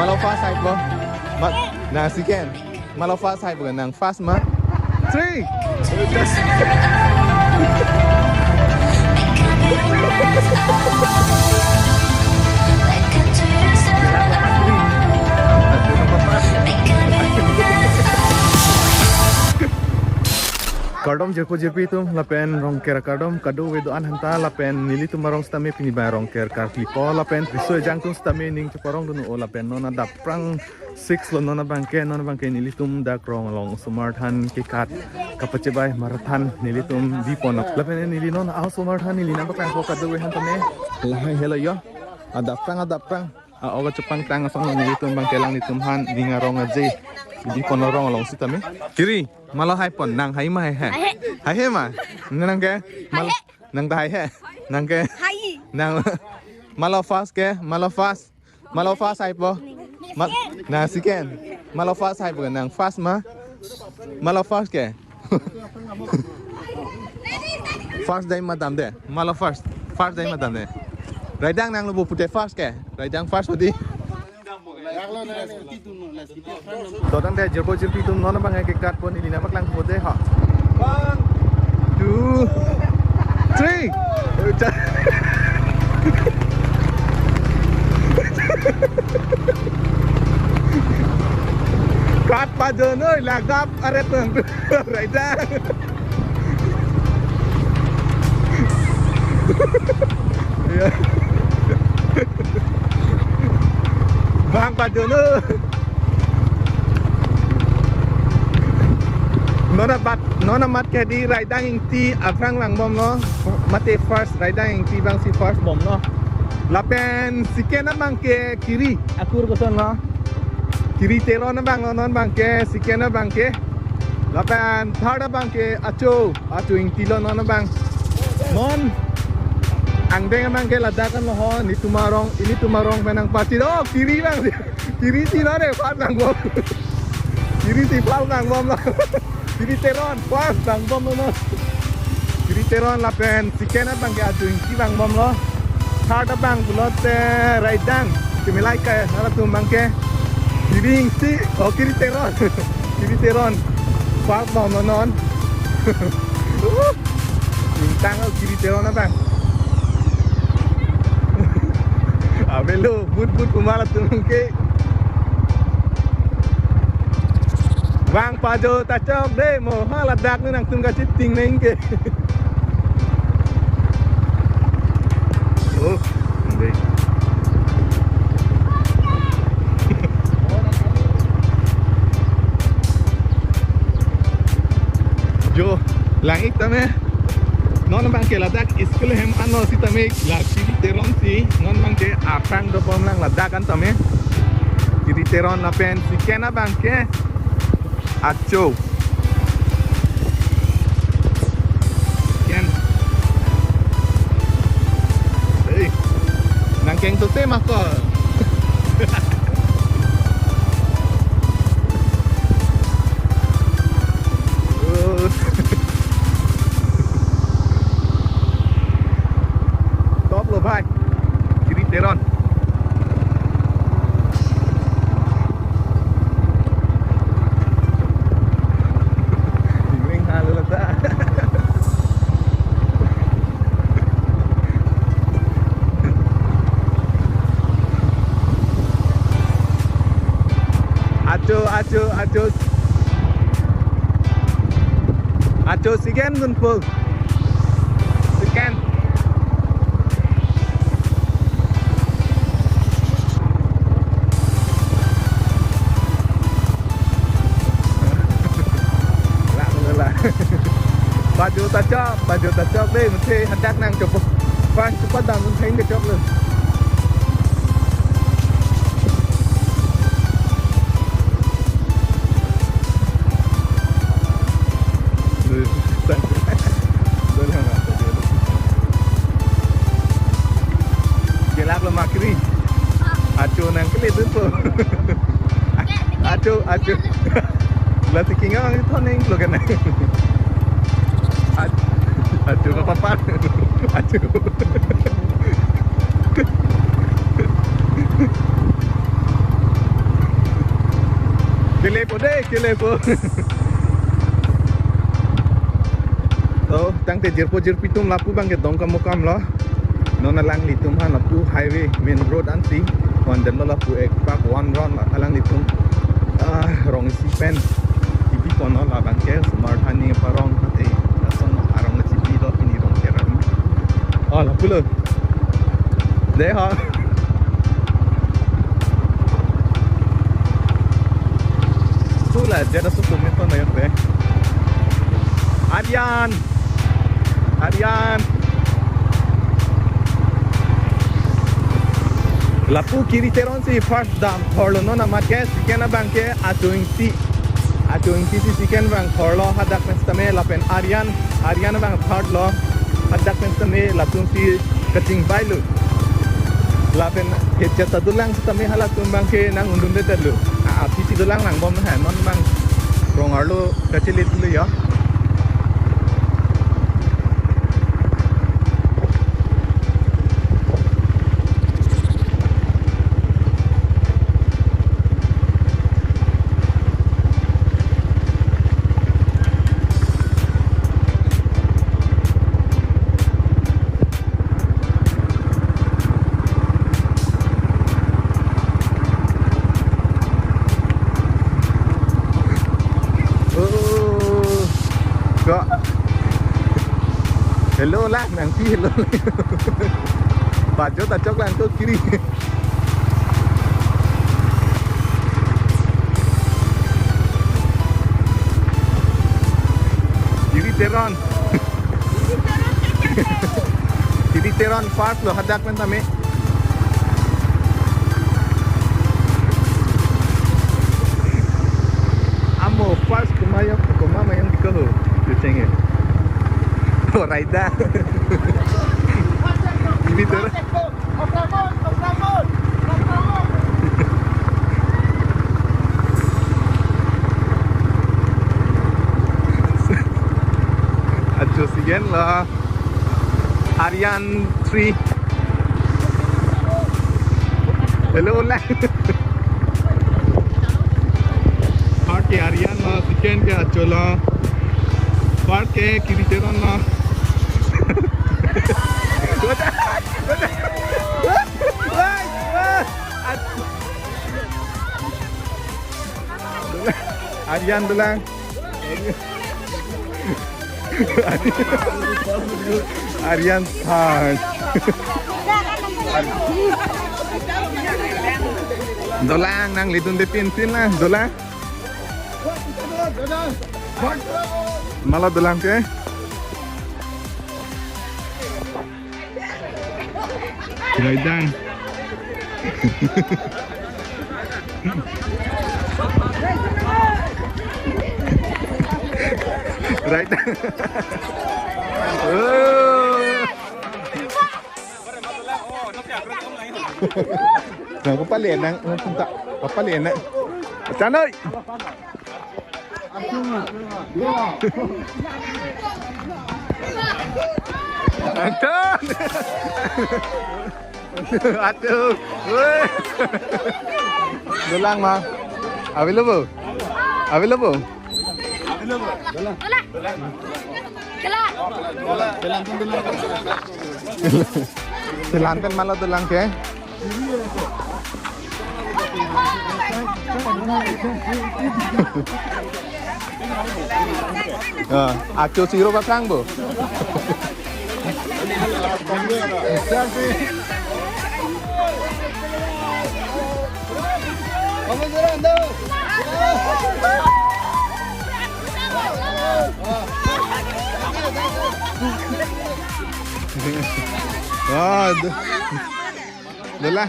Malau fast side bo. Nah siken. Malau fast side bukan nang fast ma. 3. Kardom jepo jepi tu lapen rongker kardom kadu wedoan hanta lapen nili tu marong stame pini ba rongker karki po lapen riso jang tu stame ning chuparong dunu o lapen nona da prang 6 lo nona bangke nili tum da krong long smart han ke kat kapache bai marathon nili tum di ponok lapen nili nona au smart han nili nampak ko kadu we han tame lahai helo yo ada prang oga chupang tang asong nili tum bangke lang ni tum han di ngarong aje di ponorong long sitame kiri malah hai pon nang hai ma hai he ma nang ke mal nang dai he nang ke nang malah fast hai po na siken malah fast hai bukan nang fast ma malah fast ke fast dai madam de malah fast dai madam de raidang nang lu putih fast ke raidang fast odi Dodan deh jerpo jerpi tum nona bang ke kat pon ini nampak lang putih ha. 1 2 3 kat pajon ơi lagap aret tung raidang Bang pajon nona mat ke di raidang ing ti afrang lang bom no mate first raidang ing ti bang si first bom no lapen sikena bang ke kiri akur ko son no kiri teron bang non bang ke sikena bang ke lapen third bang ke acho ing ti lo non bang non ang deng bang ke ladakan lo ho ini tumarong menang pasti oh kiri bang kiri ti no re pas bang bom kiri ti pas bang bom lo kiri teron pas bang bom lo kiri teron lapen sikena bang ke atu ing ti bang bom lo third bang bulot right dang kimilai ka nala tum bang ke kiri ing ti oh kiri teron pas bom lo non bintang kiri teron na bang Abelo, but kumala tumungke. Bang pajo tacok deh, mo haladak nang tungga citing nengke. Oh, deh. Jo, langit tame. Non bang ke ladak iskul hem ano si tame laki teron si non bang ke apang do pom lang ladak kan tame kiri teron lapen si kena bang ke acho ken nang keng to te mako Bhai kiri teron Ring halu lata acho sigen dun po sigen baju tacok deh mesti hendak nang coba pas cepat dan mungkin kecok lu gelap lo makri acu nang kelit tu acu lah tikinga ang ito neng lo kan aduh apa aduh Kelepo deh, kelepo. So, tang te jirpo tum lapu bang ke dongkam mukam lo. Nona lang litum ha lapu highway main road ansi. Wan den lo lapu ek pak one run alang litum. Rong si pen. Ipi kono la bang ke smart hani parong hati. Nasong arong na cipi lo ini rong keran. Oh lapu lo. Deh ha. Sula jadi suku meto na yun deh. Aryan. Lapu kiri teron si first dam thorlo no na matke sikena bangke atuing si sikena bang thorlo hadak mestame lapen Aryan bang third lo hadak mestame lapun si kacing bailu lapen hecha tadulang stame halatun bangke nang undun de terlu pisi dulang nang bom na non bang rongarlo kacilit lu ya. Hello lah, nanti hello. Baju tak cok lang tu kiri. Kiri teron. Kiri teron fast lo hadak men tame. Amo fast kumayok mayang dikaho. Cengeng. Oh, Raida. Ini tuh. Aduh, sigen lah. Aryan 3. Hello lah. Oke, Aryan lah. Sigen ke acuh lah. Parke kiri teron lah. Aryan dulang. Aryan third. Dulang nang lidun de pinsin lah, dulang. Malah dulang ke? Raidang. Raidang. Nang papalien nang punta papalien na. Chan ơi. Anton. Aduh. Dulang mah. Available. Available. Selanten malah dulang ke? Aku siro pasang bu. Dah lah.